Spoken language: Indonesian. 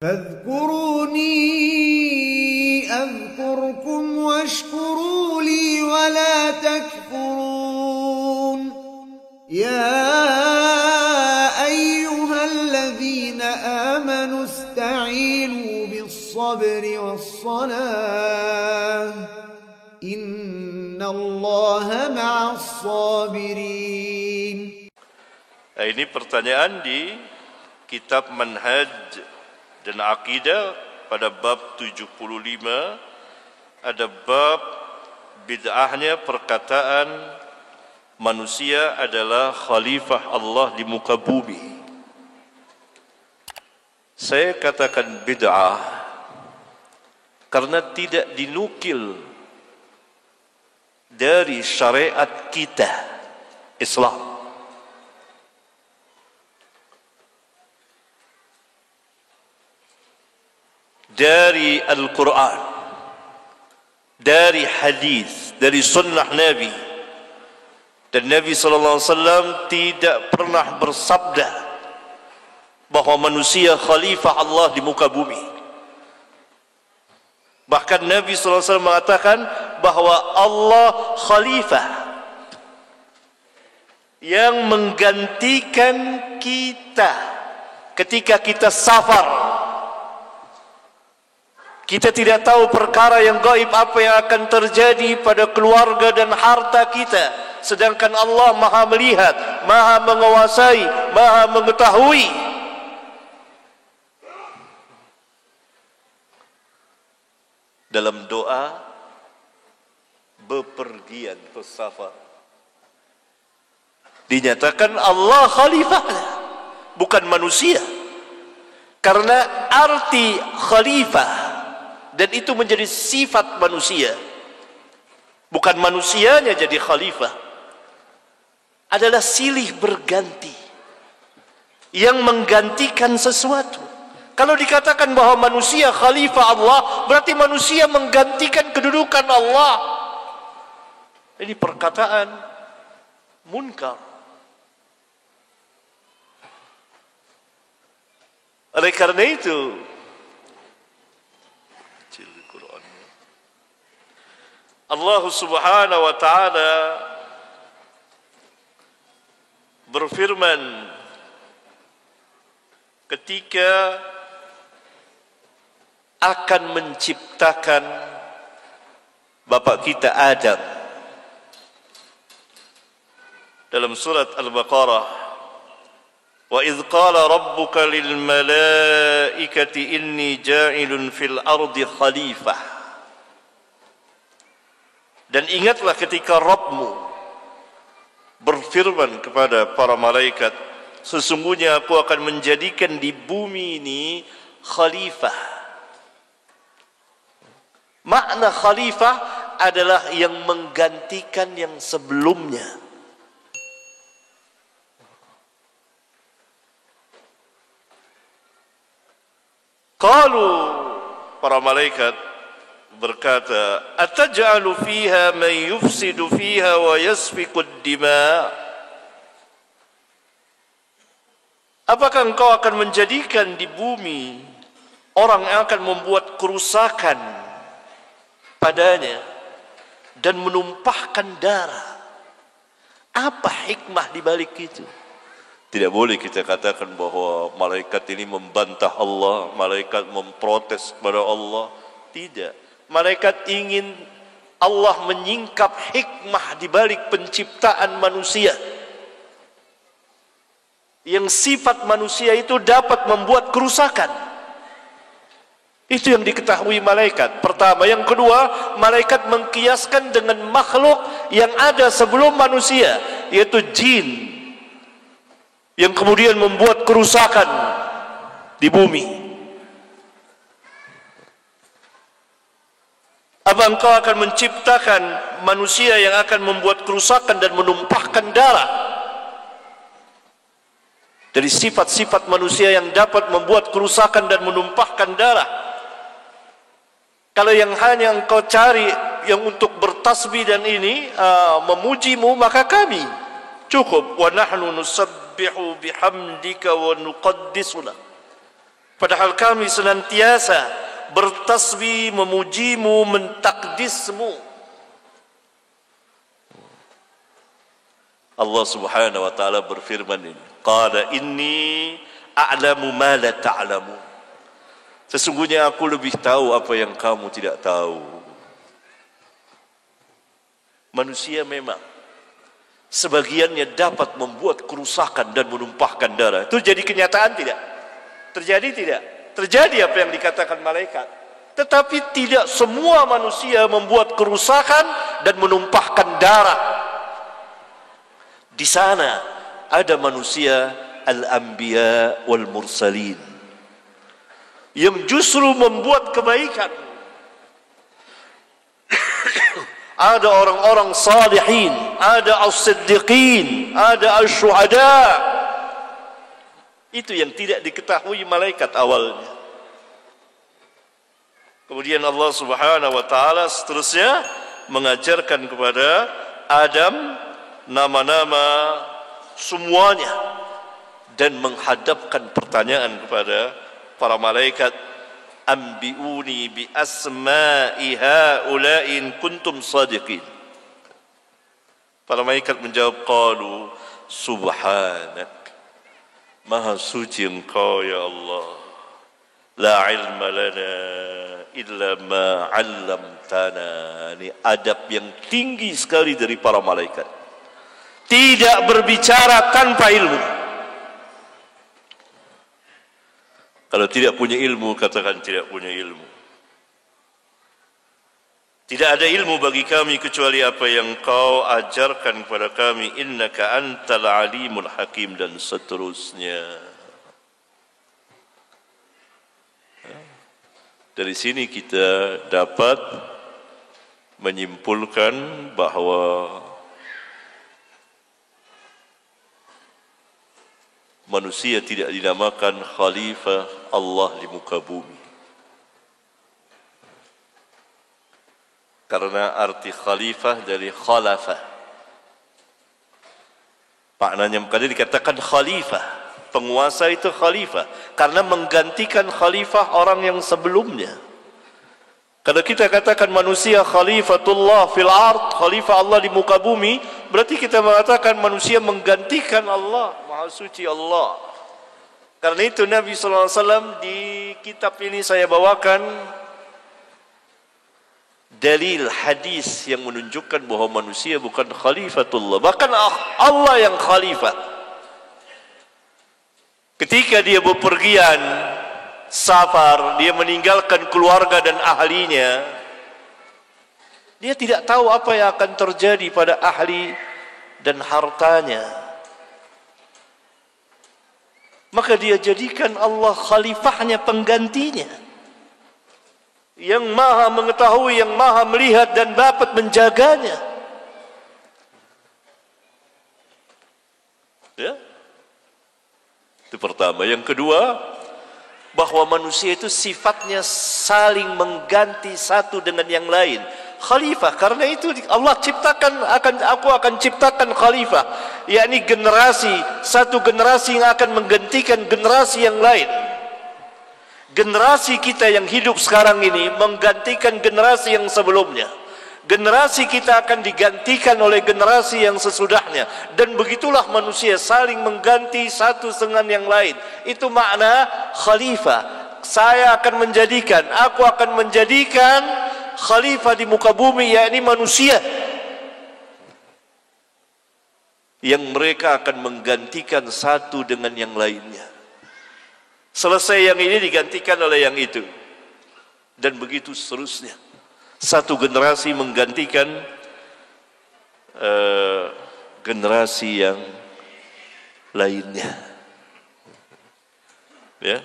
فاذكروني أذكركم واشكروا لي ولا تكفرون يا أيها الذين آمنوا استعينوا بالصبر والصلاة إن الله مع الصابرين. Ini pertanyaan di kitab Manhaj dan Aqidah pada bab 75 ada bab bid'ahnya perkataan manusia adalah khalifah Allah di muka bumi. Saya katakan bid'ah karena tidak dinukil dari syariat kita Islam. Dari Al-Quran, dari hadis, dari sunnah Nabi. Dan Nabi SAW tidak pernah bersabda bahawa manusia khalifah Allah di muka bumi. Bahkan Nabi SAW mengatakan bahawa Allah khalifah yang menggantikan kita ketika kita safar. Kita tidak tahu perkara yang gaib apa yang akan terjadi pada keluarga dan harta kita, sedangkan Allah Maha melihat, Maha menguasai, Maha mengetahui. Dalam doa bepergian bersafar dinyatakan Allah khalifahnya, bukan manusia. Karena arti khalifah dan itu menjadi sifat manusia, bukan manusianya jadi khalifah, adalah silih berganti yang menggantikan sesuatu. Kalau dikatakan bahwa manusia khalifah Allah, berarti manusia menggantikan kedudukan Allah. Ini perkataan munkar. Oleh karena itu Allah Subhanahu wa ta'ala berfirman ketika akan menciptakan bapak kita Adam dalam surat Al-Baqarah, wa idh qala rabbuka lil malaikati inni ja'ilun fil ardi khalifah. Dan ingatlah ketika Rabbmu berfirman kepada para malaikat, sesungguhnya aku akan menjadikan di bumi ini khalifah. Makna khalifah adalah yang menggantikan yang sebelumnya. Qalu, para malaikat berkata, ataj'alu fiha man yufsidu fiha wa yasfiku ad-dima'. Apakah engkau akan menjadikan di bumi orang yang akan membuat kerusakan padanya dan menumpahkan darah? Apa hikmah di balik itu? Tidak boleh kita katakan bahwa malaikat ini membantah Allah, malaikat memprotes kepada Allah. Tidak. Malaikat ingin Allah menyingkap hikmah di balik penciptaan manusia. Yang sifat manusia itu dapat membuat kerusakan. Itu yang diketahui malaikat. Pertama. Yang kedua, malaikat mengkiaskan dengan makhluk yang ada sebelum manusia, yaitu jin, yang kemudian membuat kerusakan di bumi. Apa engkau akan menciptakan manusia yang akan membuat kerusakan dan menumpahkan darah? Dari sifat-sifat manusia yang dapat membuat kerusakan dan menumpahkan darah. Kalau yang hanya engkau cari yang untuk bertasbih dan ini memujimu, maka kami cukup. Wa nahnu nusabbihu bihamdika wa nuqaddisu lak. Padahal kami senantiasa bertasbih, memujimu, mentakdismu. Allah Subhanahu wa taala berfirman ini, qala inni a'lamu ma la ta'lamun. Sesungguhnya aku lebih tahu apa yang kamu tidak tahu. Manusia memang sebagiannya dapat membuat kerusakan dan menumpahkan darah. Itu jadi kenyataan tidak? Terjadi tidak? Terjadi apa yang dikatakan malaikat. Tetapi tidak semua manusia membuat kerusakan dan menumpahkan darah. Di sana ada manusia al-anbiya wal mursalin yang justru membuat kebaikan. Ada orang-orang salihin, ada as-siddiqin, ada asy-syuhada. Itu yang tidak diketahui malaikat awalnya. Kemudian Allah Subhanahu wa taala seterusnya mengajarkan kepada Adam nama-nama semuanya dan menghadapkan pertanyaan kepada para malaikat, ambiuni bi asma'i haula'i in kuntum sadiqin. Para malaikat menjawab, qalu subhanak, maha suci engkau ya Allah, la ilma lana illa ma 'allamtana. Ini adab yang tinggi sekali dari para malaikat, tidak berbicara tanpa ilmu. Kalau tidak punya ilmu, katakan tidak punya ilmu. Tidak ada ilmu bagi kami kecuali apa yang kau ajarkan kepada kami, innaka antal alimul hakim, dan seterusnya. Dari sini kita dapat menyimpulkan bahwa manusia tidak dinamakan khalifah Allah di muka bumi. Karena arti khalifah dari khalafah. Maknanya kadang dikatakan khalifah, penguasa itu khalifah, karena menggantikan khalifah orang yang sebelumnya. Kalau kita katakan manusia khalifatullah fil ard, khalifah Allah di muka bumi, berarti kita mengatakan manusia menggantikan Allah, Maha Suci Allah. Karena itu Nabi SAW di kitab ini saya bawakan dalil hadis yang menunjukkan bahwa manusia bukan khalifatullah, bahkan Allah yang khalifah. Ketika dia bepergian safar, dia meninggalkan keluarga dan ahlinya, dia tidak tahu apa yang akan terjadi pada ahli dan hartanya. Maka dia jadikan Allah khalifahnya, penggantinya, yang maha mengetahui, yang maha melihat dan dapat menjaganya. Ya, itu pertama. Yang kedua, bahwa manusia itu sifatnya saling mengganti satu dengan yang lain. Khalifah, karena itu Allah ciptakan, aku akan ciptakan khalifah, yakni generasi, satu generasi yang akan menggantikan generasi yang lain. Generasi kita yang hidup sekarang ini menggantikan generasi yang sebelumnya. Generasi kita akan digantikan oleh generasi yang sesudahnya, dan begitulah manusia saling mengganti satu dengan yang lain. Itu makna khalifah. Aku akan menjadikan khalifah di muka bumi, yakni manusia, yang mereka akan menggantikan satu dengan yang lainnya. Selesai yang ini digantikan oleh yang itu, dan begitu seterusnya. Satu generasi menggantikan generasi yang lainnya. Ya.